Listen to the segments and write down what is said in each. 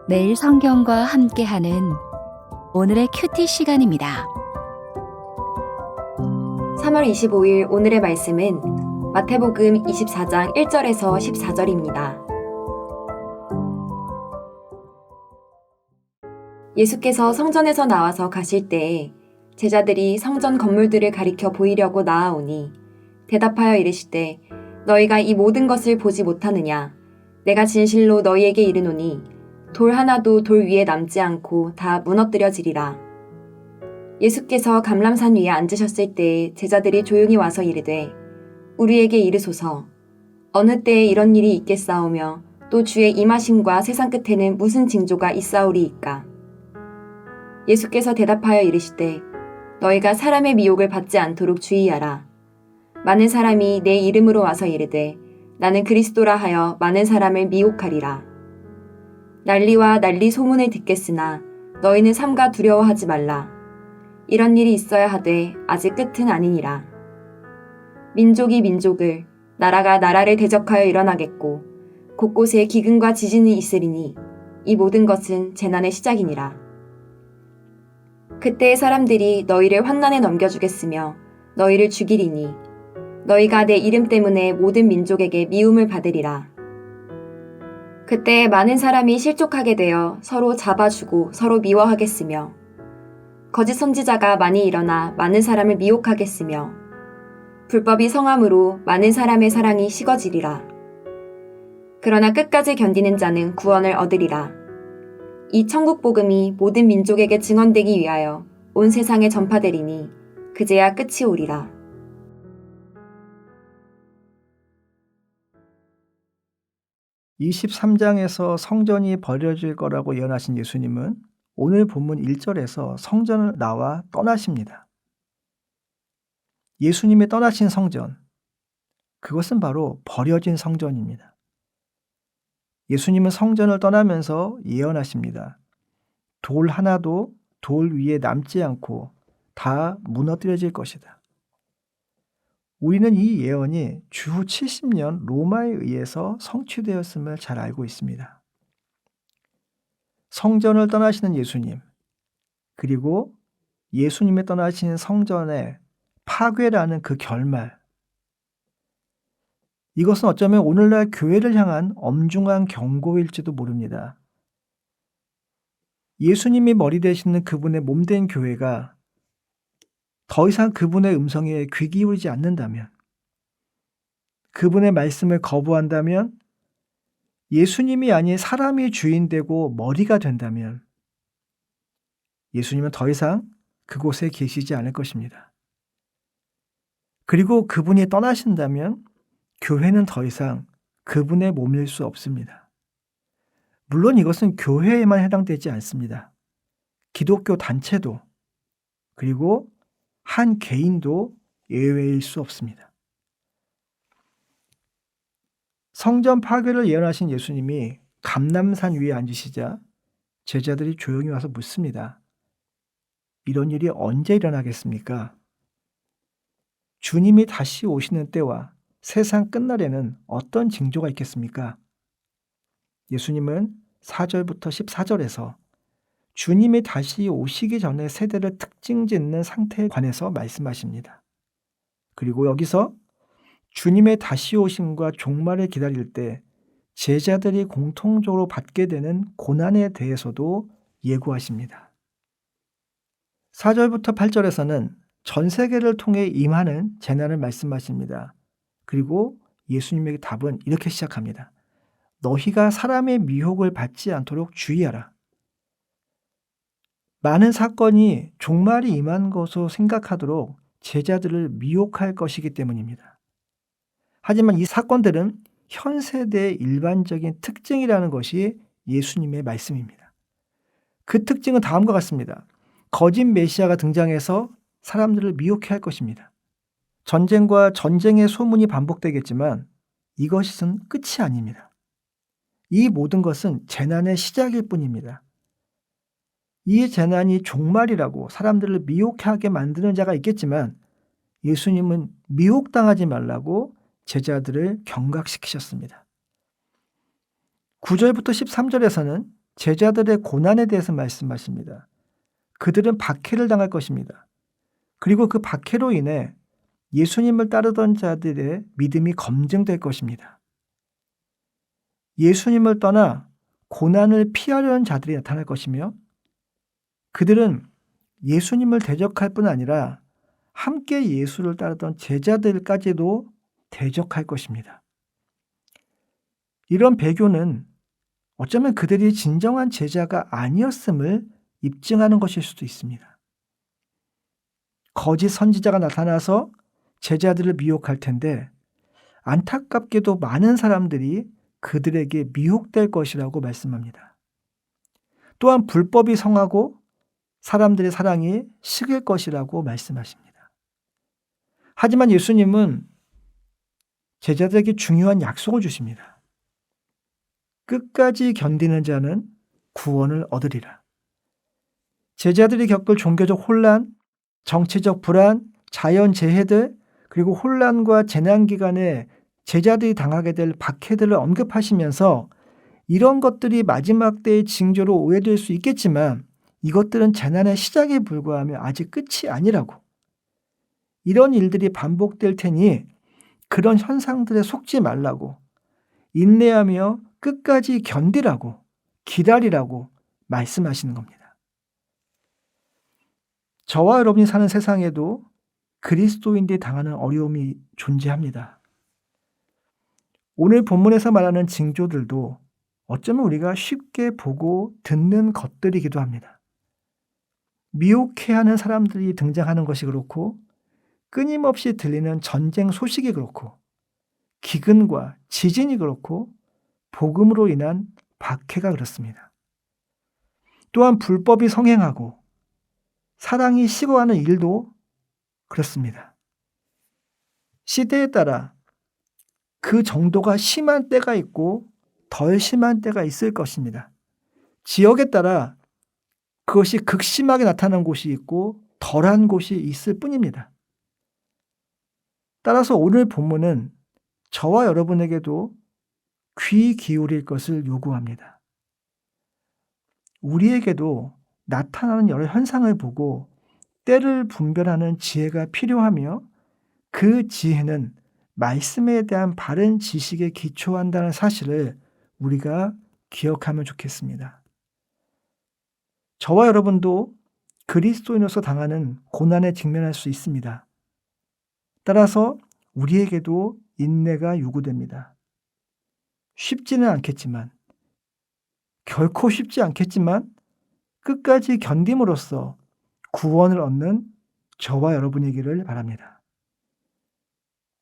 매일 성경과 함께하는 오늘의 큐티 시간입니다. 3월 25일 오늘의 말씀은 마태복음 24장 1절에서 14절입니다. 예수께서 성전에서 나와서 가실 때에 제자들이 성전 건물들을 가리켜 보이려고 나아오니 대답하여 이르시되 너희가 이 모든 것을 보지 못하느냐? 내가 진실로 너희에게 이르노니 돌 하나도 돌 위에 남지 않고 다 무너뜨려지리라. 예수께서 감람산 위에 앉으셨을 때에 제자들이 조용히 와서 이르되 우리에게 이르소서 어느 때에 이런 일이 있겠사오며 또 주의 임하심과 세상 끝에는 무슨 징조가 있사오리이까. 예수께서 대답하여 이르시되 너희가 사람의 미혹을 받지 않도록 주의하라. 많은 사람이 내 이름으로 와서 이르되 나는 그리스도라 하여 많은 사람을 미혹하리라. 난리와 난리 소문을 듣겠으나 너희는 삼가 두려워하지 말라. 이런 일이 있어야 하되 아직 끝은 아니니라. 민족이 민족을, 나라가 나라를 대적하여 일어나겠고 곳곳에 기근과 지진이 있으리니 이 모든 것은 재난의 시작이니라. 그때 사람들이 너희를 환난에 넘겨주겠으며 너희를 죽이리니 너희가 내 이름 때문에 모든 민족에게 미움을 받으리라. 그때 많은 사람이 실족하게 되어 서로 잡아주고 서로 미워하겠으며 거짓 선지자가 많이 일어나 많은 사람을 미혹하겠으며 불법이 성함으로 많은 사람의 사랑이 식어지리라. 그러나 끝까지 견디는 자는 구원을 얻으리라. 이 천국 복음이 모든 민족에게 증언되기 위하여 온 세상에 전파되리니 그제야 끝이 오리라. (23장에서) 성전이 버려질 거라고 예언하신 예수님은 오늘 본문 1절에서 성전을 나와 떠나십니다. 예수님이 떠나신 성전, 그것은 바로 버려진 성전입니다. 예수님은 성전을 떠나면서 예언하십니다. 돌 하나도 돌 위에 남지 않고 다 무너뜨려질 것이다. 우리는 이 예언이 주후 70년 로마에 의해서 성취되었음을 잘 알고 있습니다. 성전을 떠나시는 예수님, 그리고 예수님이 떠나신 성전의 파괴라는 그 결말, 이것은 어쩌면 오늘날 교회를 향한 엄중한 경고일지도 모릅니다. 예수님이 머리 되시는 그분의 몸된 교회가 더 이상 그분의 음성에 귀 기울이지 않는다면, 그분의 말씀을 거부한다면, 예수님이 아닌 사람이 주인되고 머리가 된다면 예수님은 더 이상 그곳에 계시지 않을 것입니다. 그리고 그분이 떠나신다면 교회는 더 이상 그분의 몸일 수 없습니다. 물론 이것은 교회에만 해당되지 않습니다. 기독교 단체도, 그리고 한 개인도 예외일 수 없습니다. 성전 파괴를 예언하신 예수님이 감람산 위에 앉으시자 제자들이 조용히 와서 묻습니다. 이런 일이 언제 일어나겠습니까? 주님이 다시 오시는 때와 세상 끝날에는 어떤 징조가 있겠습니까? 예수님은 4절부터 14절에서 주님이 다시 오시기 전에 세대를 특징 짓는 상태에 관해서 말씀하십니다. 그리고 여기서 주님의 다시 오심과 종말을 기다릴 때 제자들이 공통적으로 받게 되는 고난에 대해서도 예고하십니다. 4절부터 8절에서는 전 세계를 통해 임하는 재난을 말씀하십니다. 그리고 예수님의 답은 이렇게 시작합니다. 너희가 사람의 미혹을 받지 않도록 주의하라. 많은 사건이 종말이 임한 것으로 생각하도록 제자들을 미혹할 것이기 때문입니다. 하지만 이 사건들은 현 세대의 일반적인 특징이라는 것이 예수님의 말씀입니다. 그 특징은 다음과 같습니다. 거짓 메시아가 등장해서 사람들을 미혹해 할 것입니다. 전쟁과 전쟁의 소문이 반복되겠지만 이것은 끝이 아닙니다. 이 모든 것은 재난의 시작일 뿐입니다. 이 재난이 종말이라고 사람들을 미혹하게 만드는 자가 있겠지만 예수님은 미혹당하지 말라고 제자들을 경각시키셨습니다. 9절부터 13절에서는 제자들의 고난에 대해서 말씀하십니다. 그들은 박해를 당할 것입니다. 그리고 그 박해로 인해 예수님을 따르던 자들의 믿음이 검증될 것입니다. 예수님을 떠나 고난을 피하려는 자들이 나타날 것이며 그들은 예수님을 대적할 뿐 아니라 함께 예수를 따르던 제자들까지도 대적할 것입니다. 이런 배교는 어쩌면 그들이 진정한 제자가 아니었음을 입증하는 것일 수도 있습니다. 거짓 선지자가 나타나서 제자들을 미혹할 텐데 안타깝게도 많은 사람들이 그들에게 미혹될 것이라고 말씀합니다. 또한 불법이 성하고 사람들의 사랑이 식을 것이라고 말씀하십니다. 하지만 예수님은 제자들에게 중요한 약속을 주십니다. 끝까지 견디는 자는 구원을 얻으리라. 제자들이 겪을 종교적 혼란, 정치적 불안, 자연재해들, 그리고 혼란과 재난 기간에 제자들이 당하게 될 박해들을 언급하시면서 이런 것들이 마지막 때의 징조로 오해될 수 있겠지만 이것들은 재난의 시작에 불과하며 아직 끝이 아니라고. 이런 일들이 반복될 테니 그런 현상들에 속지 말라고, 인내하며 끝까지 견디라고, 기다리라고 말씀하시는 겁니다. 저와 여러분이 사는 세상에도 그리스도인들이 당하는 어려움이 존재합니다. 오늘 본문에서 말하는 징조들도 어쩌면 우리가 쉽게 보고 듣는 것들이기도 합니다. 미혹해하는 사람들이 등장하는 것이 그렇고 끊임없이 들리는 전쟁 소식이 그렇고 기근과 지진이 그렇고 복음으로 인한 박해가 그렇습니다. 또한 불법이 성행하고 사랑이 식어가는 일도 그렇습니다. 시대에 따라 그 정도가 심한 때가 있고 덜 심한 때가 있을 것입니다. 지역에 따라 그것이 극심하게 나타나는 곳이 있고 덜한 곳이 있을 뿐입니다. 따라서 오늘 본문은 저와 여러분에게도 귀 기울일 것을 요구합니다. 우리에게도 나타나는 여러 현상을 보고 때를 분별하는 지혜가 필요하며 그 지혜는 말씀에 대한 바른 지식에 기초한다는 사실을 우리가 기억하면 좋겠습니다. 저와 여러분도 그리스도인으로서 당하는 고난에 직면할 수 있습니다. 따라서 우리에게도 인내가 요구됩니다. 쉽지는 않겠지만, 결코 쉽지 않겠지만 끝까지 견딤으로써 구원을 얻는 저와 여러분이기를 바랍니다.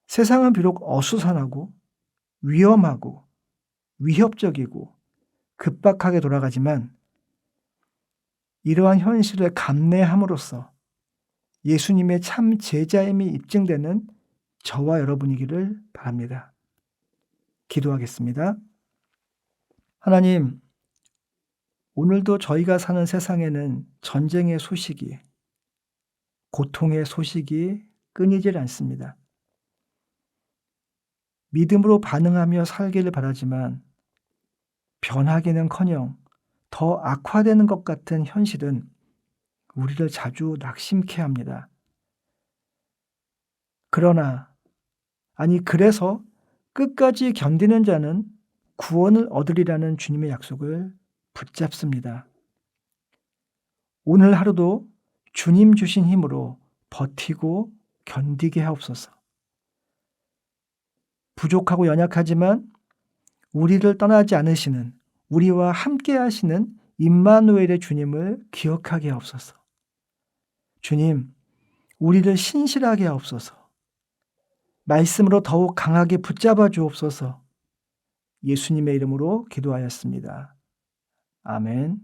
세상은 비록 어수선하고 위험하고 위협적이고 급박하게 돌아가지만 이러한 현실을 감내함으로써 예수님의 참 제자임이 입증되는 저와 여러분이기를 바랍니다. 기도하겠습니다. 하나님, 오늘도 저희가 사는 세상에는 전쟁의 소식이, 고통의 소식이 끊이질 않습니다. 믿음으로 반응하며 살기를 바라지만 변하기는커녕 더 악화되는 것 같은 현실은 우리를 자주 낙심케 합니다. 그래서 끝까지 견디는 자는 구원을 얻으리라는 주님의 약속을 붙잡습니다. 오늘 하루도 주님 주신 힘으로 버티고 견디게 하옵소서. 부족하고 연약하지만 우리를 떠나지 않으시는, 우리와 함께 하시는 임마누엘의 주님을 기억하게 하옵소서. 주님, 우리를 신실하게 하옵소서. 말씀으로 더욱 강하게 붙잡아 주옵소서. 예수님의 이름으로 기도하였습니다. 아멘.